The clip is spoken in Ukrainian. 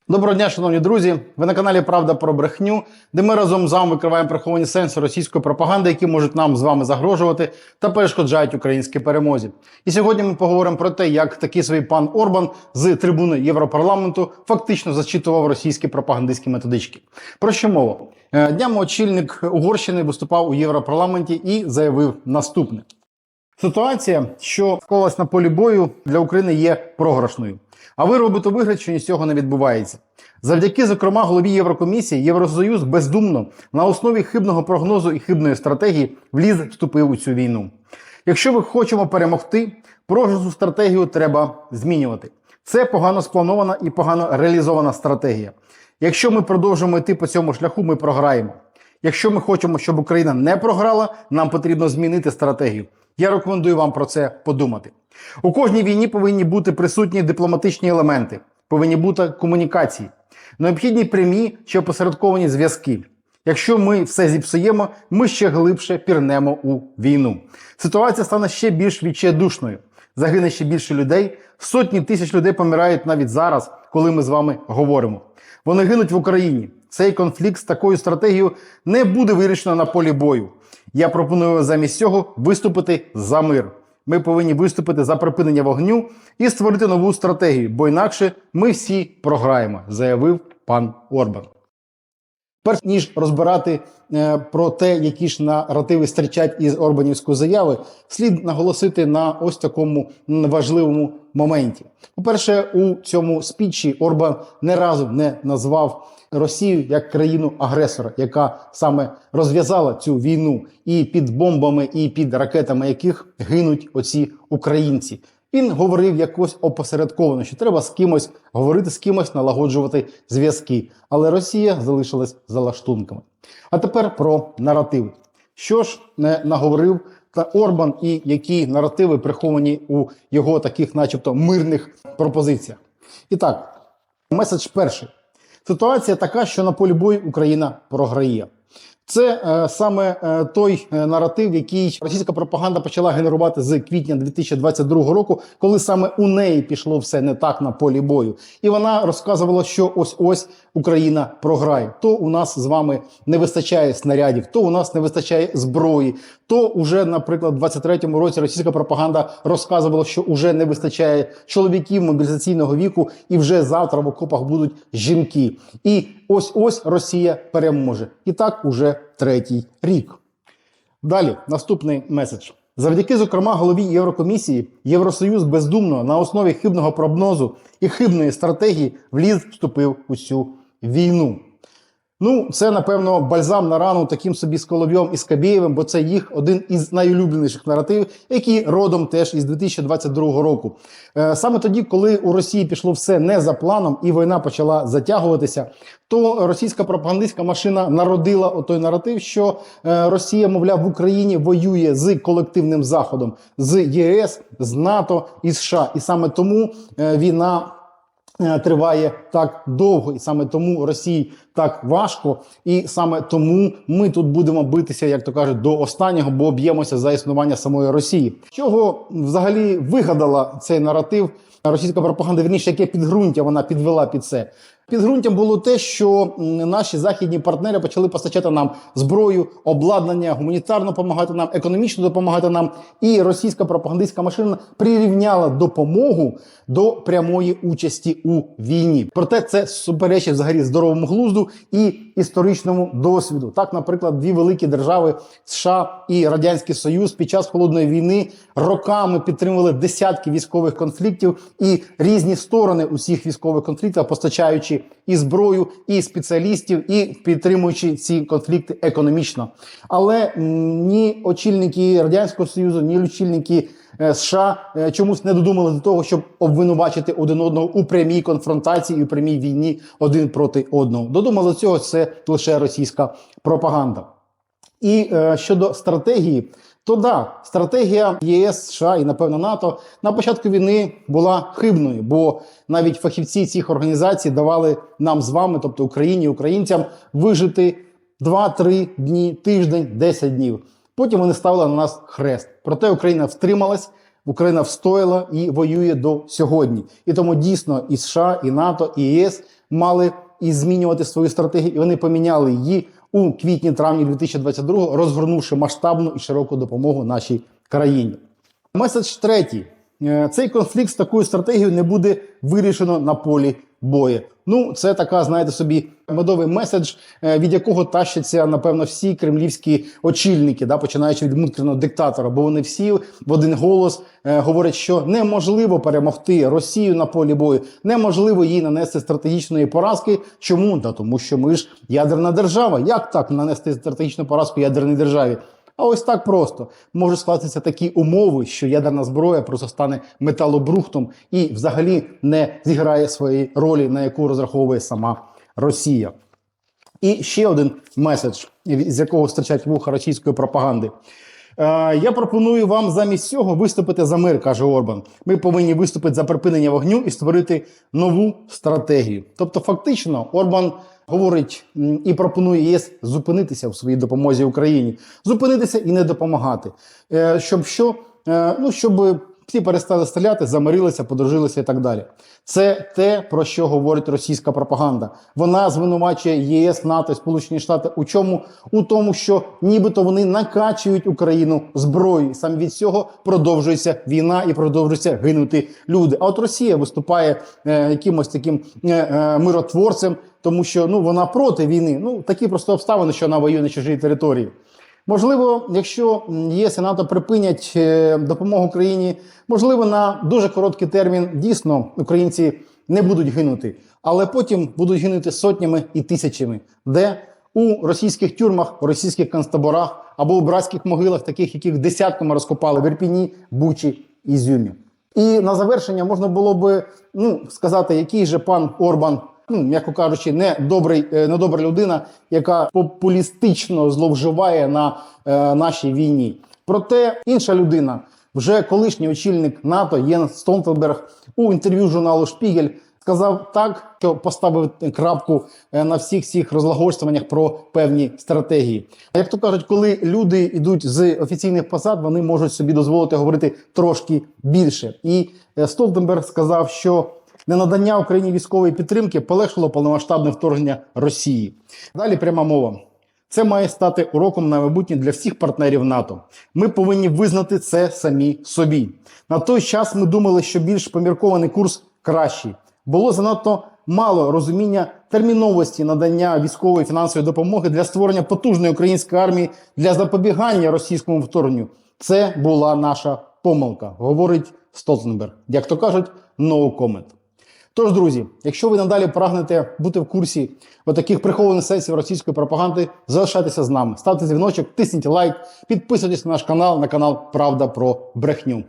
Доброго дня, шановні друзі! Ви на каналі Правда про брехню, де ми разом з вами викриваємо приховані сенси російської пропаганди, які можуть нам з вами загрожувати та перешкоджають українській перемозі. І сьогодні ми поговоримо про те, як такий свій пан Орбан з трибуни Європарламенту фактично зачитував російські пропагандистські методички. Про що мова? Днями очільник Угорщини виступав у Європарламенті і заявив наступне. Ситуація, що склалась на полі бою, для України є програшною. А ви робите вигляд, що ні з цього не відбувається. Завдяки, зокрема, голові Єврокомісії, Євросоюз бездумно, на основі хибного прогнозу і хибної стратегії вступив у цю війну. Якщо ми хочемо перемогти, програшну стратегію треба змінювати. Це погано спланована і погано реалізована стратегія. Якщо ми продовжимо йти по цьому шляху, ми програємо. Якщо ми хочемо, щоб Україна не програла, нам потрібно змінити стратегію. Я рекомендую вам про це подумати. У кожній війні повинні бути присутні дипломатичні елементи, повинні бути комунікації, необхідні прямі чи опосередковані зв'язки. Якщо ми все зіпсуємо, ми ще глибше пірнемо у війну. Ситуація стане ще більш відчайдушною. Загине ще більше людей, сотні тисяч людей помирають навіть зараз, коли ми з вами говоримо. Вони гинуть в Україні. Цей конфлікт з такою стратегією не буде вирішено на полі бою. Я пропоную замість цього виступити за мир. Ми повинні виступити за припинення вогню і створити нову стратегію, бо інакше ми всі програємо, заявив пан Орбан. Перш ніж розбирати про те, які ж наративи стирчать із орбанівської заяви, слід наголосити на ось такому важливому моменті. По-перше, у цьому спічі Орбан не разу не назвав Росію як країну-агресора, яка саме розв'язала цю війну і під бомбами, і під ракетами яких гинуть оці українці. Він говорив якось опосередковано, що треба з кимось говорити, з кимось налагоджувати зв'язки. Але Росія залишилась за лаштунками. А тепер про наративи. Що ж не наговорив Орбан і які наративи приховані у його таких начебто мирних пропозиціях. І так, меседж перший. Ситуація така, що на полі бою Україна програє. Це саме той наратив, який російська пропаганда почала генерувати з квітня 2022 року, коли саме у неї пішло все не так на полі бою. І вона розказувала, що ось-ось Україна програє. То у нас з вами не вистачає снарядів, то у нас не вистачає зброї, то уже, наприклад, у 23-му році російська пропаганда розказувала, що уже не вистачає чоловіків мобілізаційного віку і вже завтра в окопах будуть жінки. І ось-ось Росія переможе. І так уже третій рік. Далі, наступний меседж. Завдяки, зокрема, голові Єврокомісії, Євросоюз бездумно на основі хибного прогнозу і хибної стратегії вступив у цю війну. Ну, це, напевно, бальзам на рану таким собі Соловйом і Скабєєвим, бо це їх один із найулюбленіших наративів, які родом теж із 2022 року. Саме тоді, коли у Росії пішло все не за планом і війна почала затягуватися, то російська пропагандистська машина народила отой наратив, що Росія, мовляв, в Україні воює з колективним Заходом, з ЄС, з НАТО і США. І саме тому війна триває так довго, і саме тому Росії так важко, і саме тому ми тут будемо битися, як то кажуть, до останнього, бо б'ємося за існування самої Росії. З чого взагалі вигадала цей наратив російська пропаганда, вірніше, яке підґрунтя вона підвела під це? Підґрунтям було те, що наші західні партнери почали постачати нам зброю, обладнання, гуманітарно допомагати нам, економічно допомагати нам. І російська пропагандистська машина прирівняла допомогу до прямої участі у війні. Проте це суперечить взагалі здоровому глузду і історичному досвіду. Так, наприклад, дві великі держави США і Радянський Союз під час Холодної війни роками підтримували десятки військових конфліктів і різні сторони усіх військових конфліктів, постачаючи і зброю, і спеціалістів, і підтримуючи ці конфлікти економічно. Але ні очільники Радянського Союзу, ні очільники США чомусь не додумали до того, щоб обвинувачити один одного у прямій конфронтації і у прямій війні один проти одного. Додумали до цього це лише російська пропаганда. І щодо стратегії, то да, стратегія ЄС, США і, напевно, НАТО на початку війни була хибною, бо навіть фахівці цих організацій давали нам з вами, тобто Україні, українцям, вижити 2-3 дні, тиждень, 10 днів. Потім вони ставили на нас хрест. Проте Україна втрималась, Україна встояла і воює до сьогодні. І тому дійсно і США, і НАТО, і ЄС мали і змінювати свою стратегію, і вони поміняли її у квітні-травні 2022-го, розгорнувши масштабну і широку допомогу нашій країні. Меседж третій. Цей конфлікт з такою стратегією не буде вирішено на полі бою. Ну, це така, знаєте собі, медовий меседж, від якого тащаться, напевно, всі кремлівські очільники, починаючи від мудрого диктатора, бо вони всі в один голос говорять, що неможливо перемогти Росію на полі бою, неможливо їй нанести стратегічної поразки. Чому? Тому що ми ж ядерна держава. Як так нанести стратегічну поразку ядерній державі? А ось так просто. Можуть скластися такі умови, що ядерна зброя просто стане металобрухтом і взагалі не зіграє своєї ролі, на яку розраховує сама Росія. І ще один меседж, з якого стирчать вуха російської пропаганди. Я пропоную вам замість цього виступити за мир, каже Орбан. Ми повинні виступити за припинення вогню і створити нову стратегію. Тобто фактично Орбан говорить і пропонує ЄС зупинитися в своїй допомозі Україні. Зупинитися і не допомагати. Щоб що? Щоб всі перестали стріляти, замирилися, подружилися і так далі. Це те, про що говорить російська пропаганда. Вона звинувачує ЄС, НАТО, Сполучені Штати у чому? У тому, що нібито вони накачують Україну зброєю. Саме від цього продовжується війна і продовжуються гинути люди. А от Росія виступає якимось таким миротворцем, тому що вона проти війни. Такі просто обставини, що вона воює на чужій території. Можливо, якщо ЄС і НАТО припинять допомогу Україні, можливо, на дуже короткий термін дійсно українці не будуть гинути, але потім будуть гинути сотнями і тисячами, де у російських тюрмах, у російських концтаборах або у братських могилах, таких, яких десятками розкопали в Ірпіні, Бучі, Ізюмі. І на завершення можна було би сказати, який же пан Орбан, м'яко кажучи, недобра людина, яка популістично зловживає на нашій війні. Проте інша людина, вже колишній очільник НАТО Єнс Столтенберг у інтерв'ю журналу «Шпігель» сказав так, що поставив крапку на всіх цих розлагольствуваннях про певні стратегії. Як то кажуть, коли люди йдуть з офіційних посад, вони можуть собі дозволити говорити трошки більше. І Столтенберг сказав, що ненадання Україні військової підтримки полегшило повномасштабне вторгнення Росії. Далі пряма мова. Це має стати уроком на майбутнє для всіх партнерів НАТО. Ми повинні визнати це самі собі. На той час ми думали, що більш поміркований курс кращий. Було занадто мало розуміння терміновості надання військової фінансової допомоги для створення потужної української армії для запобігання російському вторгненню. Це була наша помилка, говорить Столтенберг. Як то кажуть, no comment. Тож, друзі, якщо ви надалі прагнете бути в курсі отаких прихованих сесій російської пропаганди, залишайтеся з нами. Ставте дзвіночок, тисніть лайк, підписуйтесь на наш канал, на канал «Правда про брехню».